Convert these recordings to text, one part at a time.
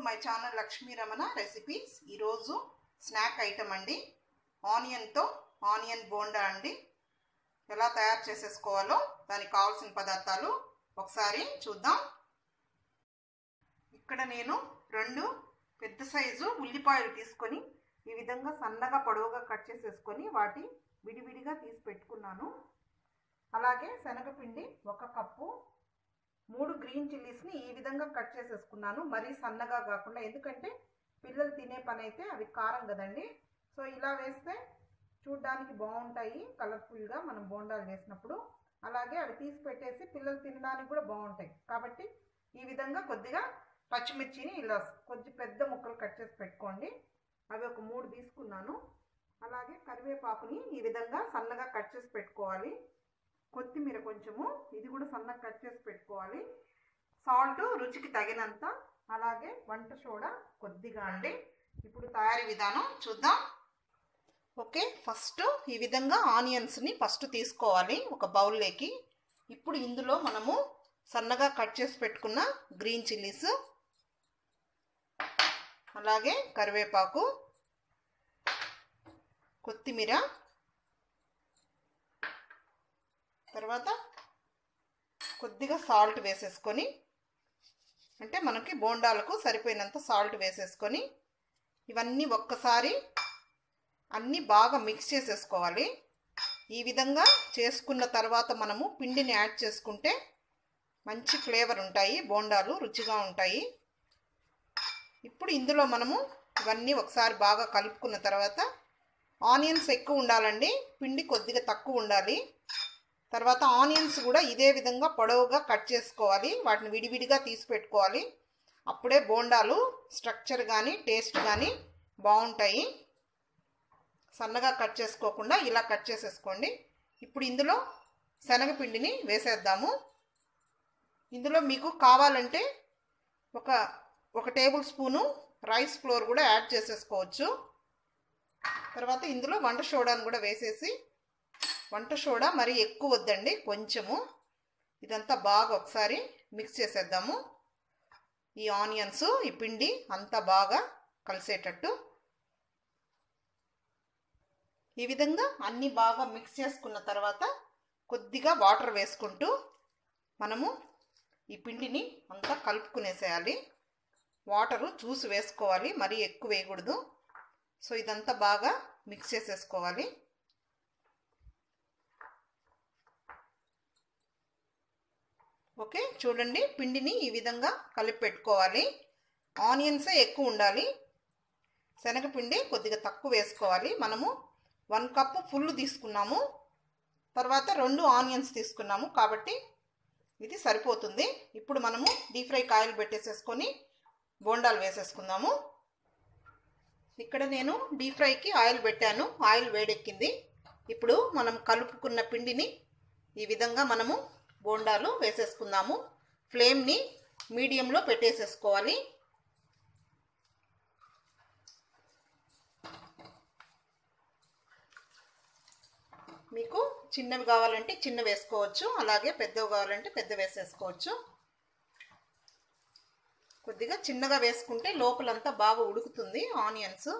My channel Lakshmi Ramana recipes. ఈరోజు snack item అండి, ఆనియన్తో onion bonda అండి. ఎలా తయారు చేసేసుకోవాలో దానికి కావాల్సిన పదార్థాలు ఒకసారి చూద్దాం. ఇక్కడ నేను 2 పెద్ద సైజు ఉల్లిపాయలు తీసుకొని ఈ విధంగా సన్నగా పొడవుగా కట్ చేసేసుకొని వాటి విడివిడిగా తీసి పెట్టుకున్నాను. అలాగే శనగపిండి 1 కప్పు, 3 గ్రీన్ చిల్లీస్ని ఈ విధంగా కట్ చేసేసుకున్నాను. మరీ సన్నగా కాకుండా, ఎందుకంటే పిల్లలు తినే పని అయితే అవి కారం కదండి. సో ఇలా వేస్తే చూడడానికి బాగుంటాయి, కలర్ఫుల్గా మనం బోండాలు వేసినప్పుడు. అలాగే అవి తీసి పెట్టేసి పిల్లలు తినడానికి కూడా బాగుంటాయి. కాబట్టి ఈ విధంగా కొద్దిగా పచ్చిమిర్చిని ఇలా కొంచెం పెద్ద ముక్కలు కట్ చేసి పెట్టుకోండి. అవి ఒక 3 తీసుకున్నాను. అలాగే కరివేపాకుని ఈ విధంగా సన్నగా కట్ చేసి పెట్టుకోవాలి. కొత్తిమీర కొంచెము, ఇది కూడా సన్నగా కట్ చేసి పెట్టుకోవాలి. సాల్ట్ రుచికి తగినంత, అలాగే వంట సోడా కొద్దిగా అండి. ఇప్పుడు తయారీ విధానం చూద్దాం. ఓకే, ఫస్ట్ ఈ విధంగా ఆనియన్స్ని ఫస్ట్ తీసుకోవాలి ఒక బౌల్లోకి. ఇప్పుడు ఇందులో మనము సన్నగా కట్ చేసి పెట్టుకున్న గ్రీన్ చిల్లీస్, అలాగే కరివేపాకు, కొత్తిమీర, తర్వాత కొద్దిగా సాల్ట్ వేసేసుకొని, అంటే మనకి బోండాలకు సరిపోయినంత సాల్ట్ వేసేసుకొని ఇవన్నీ ఒక్కసారి అన్నీ బాగా మిక్స్ చేసేసుకోవాలి. ఈ విధంగా చేసుకున్న తర్వాత మనము పిండిని యాడ్ చేసుకుంటే మంచి ఫ్లేవర్ ఉంటాయి, బోండాలు రుచిగా ఉంటాయి. ఇప్పుడు ఇందులో మనము ఇవన్నీ ఒకసారి బాగా కలుపుకున్న తర్వాత, ఆనియన్స్ ఎక్కువ ఉండాలండి, పిండి కొద్దిగా తక్కువ ఉండాలి. తర్వాత ఆనియన్స్ కూడా ఇదే విధంగా పొడవుగా కట్ చేసుకోవాలి, వాటిని విడివిడిగా తీసి పెట్టుకోవాలి. అప్పుడే బోండాలు స్ట్రక్చర్ కానీ టేస్ట్ కానీ బాగుంటాయి. సన్నగా కట్ చేసుకోకుండా ఇలా కట్ చేసేసుకోండి. ఇప్పుడు ఇందులో శనగపిండిని వేసేద్దాము. ఇందులో మీకు కావాలంటే ఒక టేబుల్ స్పూను రైస్ ఫ్లోర్ కూడా యాడ్ చేసేసుకోవచ్చు. తర్వాత ఇందులో వంట సోడాను కూడా వేసేసి, వంట సోడా మరి ఎక్కువ వద్దండి, కొంచెము. ఇదంతా బాగా ఒకసారి మిక్స్ చేసేద్దాము. ఈ ఆనియన్స్ ఈ పిండి అంతా బాగా కలిసేటట్టు ఈ విధంగా అన్నీ బాగా మిక్స్ చేసుకున్న తర్వాత కొద్దిగా వాటర్ వేసుకుంటూ మనము ఈ పిండిని అంతా కలుపుకునేసేయాలి. వాటరు చూసి వేసుకోవాలి, మరీ ఎక్కువ వేయకూడదు. సో ఇదంతా బాగా మిక్స్ చేసేసుకోవాలి. ఓకే, చూడండి పిండిని ఈ విధంగా కలిపి పెట్టుకోవాలి. ఆనియన్సే ఎక్కువ ఉండాలి, శనగపిండి కొద్దిగా తక్కువ వేసుకోవాలి. మనము 1 కప్పు ఫుల్ తీసుకున్నాము, తర్వాత 2 ఆనియన్స్ తీసుకున్నాము, కాబట్టి ఇది సరిపోతుంది. ఇప్పుడు మనము డీప్ ఫ్రైకి ఆయిల్ పెట్టేసేసుకొని బోండాలు వేసేసుకుందాము. ఇక్కడ నేను డీప్ ఫ్రైకి ఆయిల్ పెట్టాను, ఆయిల్ వేడెక్కింది. ఇప్పుడు మనం కలుపుకున్న పిండిని ఈ విధంగా మనము బోండాలు వేసేసుకుందాము. ఫ్లేమ్ని మీడియంలో పెట్టేసేసుకోవాలి. మీకు చిన్నవి కావాలంటే చిన్న వేసుకోవచ్చు, అలాగే పెద్దవి కావాలంటే పెద్ద వేసేసుకోవచ్చు. కొద్దిగా చిన్నగా వేసుకుంటే లోపలంతా బాగా ఉడుకుతుంది ఆనియన్స్.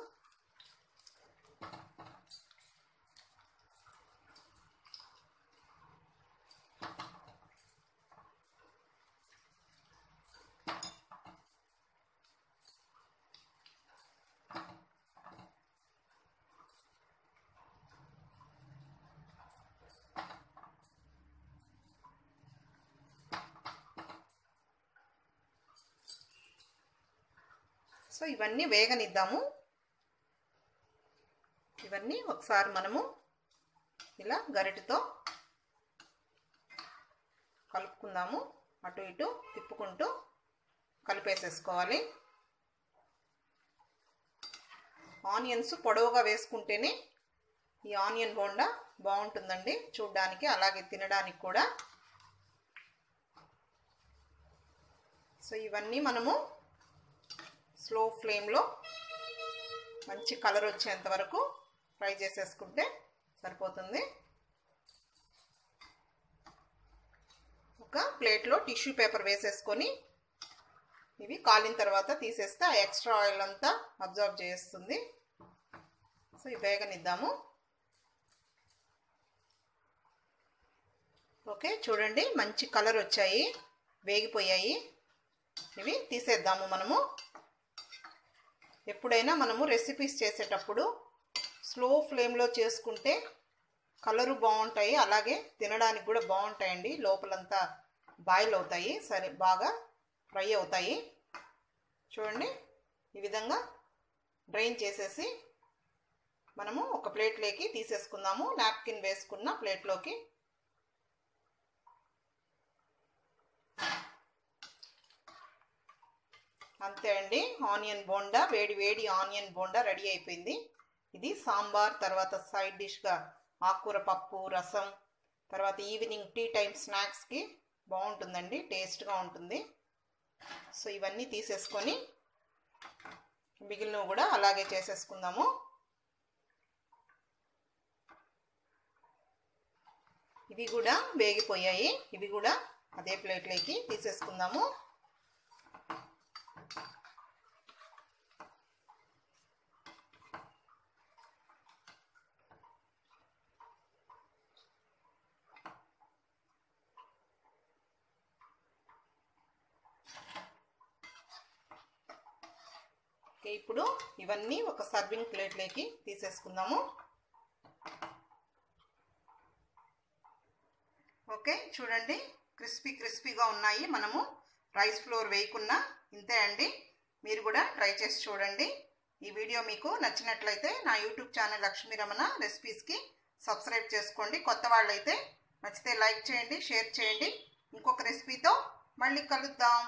సో ఇవన్నీ వేగనిద్దాము. ఇవన్నీ ఒకసారి మనము ఇలా గరిటెతో కలుపుకుందాము. అటు ఇటు తిప్పుకుంటూ కలిపేసేసుకోవాలి. ఆనియన్స్ పొడవుగా వేసుకుంటేనే ఈ ఆనియన్ బోండా బాగుంటుందండి చూడడానికి, అలాగే తినడానికి కూడా. సో ఇవన్నీ మనము స్లో ఫ్లేమ్లో మంచి కలర్ వచ్చేంత వరకు ఫ్రై చేసేసుకుంటే సరిపోతుంది. ఒక ప్లేట్లో టిష్యూ పేపర్ వేసేసుకొని ఇవి కాలిన తర్వాత తీసేస్తే ఆ ఎక్స్ట్రా ఆయిల్ అంతా అబ్జర్వ్ చేస్తుంది. సో ఇవి వేగనిద్దాము. ఓకే, చూడండి మంచి కలర్ వచ్చాయి, వేగిపోయాయి. ఇవి తీసేద్దాము. మనము ఎప్పుడైనా మనము రెసిపీస్ చేసేటప్పుడు స్లో ఫ్లేమ్లో చేసుకుంటే కలరు బాగుంటాయి, అలాగే తినడానికి కూడా బాగుంటాయండి. లోపలంతా బాయిల్ అవుతాయి, సరే బాగా ఫ్రై అవుతాయి. చూడండి ఈ విధంగా డ్రైన్ చేసేసి మనము ఒక ప్లేట్లోకి తీసేసుకుందాము. నాప్కిన్ వేసుకున్న ప్లేట్లోకి. అంతే అండి, ఆనియన్ బోండా, వేడి వేడి ఆనియన్ బోండా రెడీ అయిపోయింది. ఇది సాంబార్, తర్వాత సైడ్ డిష్గా ఆకుకూర పప్పు, రసం, తర్వాత ఈవినింగ్ టీ టైం స్నాక్స్కి బాగుంటుందండి, టేస్ట్గా ఉంటుంది. సో ఇవన్నీ తీసేసుకొని మిగిలినవి కూడా అలాగే చేసేసుకుందాము. ఇవి కూడా వేగిపోయాయి, ఇవి కూడా అదే ప్లేట్లోకి తీసేసుకుందాము. ఓకే, ఇప్పుడు ఇవన్నీ ఒక సర్వింగ్ ప్లేట్లోకి తీసేసుకుందాము. ఓకే, చూడండి క్రిస్పీగా ఉన్నాయి. మనము రైస్ ఫ్లోర్ వేయకున్నా ఇంతే అండి. మీరు కూడా ట్రై చేసి చూడండి. ఈ వీడియో మీకు నచ్చినట్లయితే నా యూట్యూబ్ ఛానల్ లక్ష్మీ రమణ రెసిపీస్కి సబ్స్క్రైబ్ చేసుకోండి. కొత్త వాళ్ళైతే నచ్చితే లైక్ చేయండి, షేర్ చేయండి. ఇంకొక రెసిపీతో మళ్ళీ కలుద్దాం.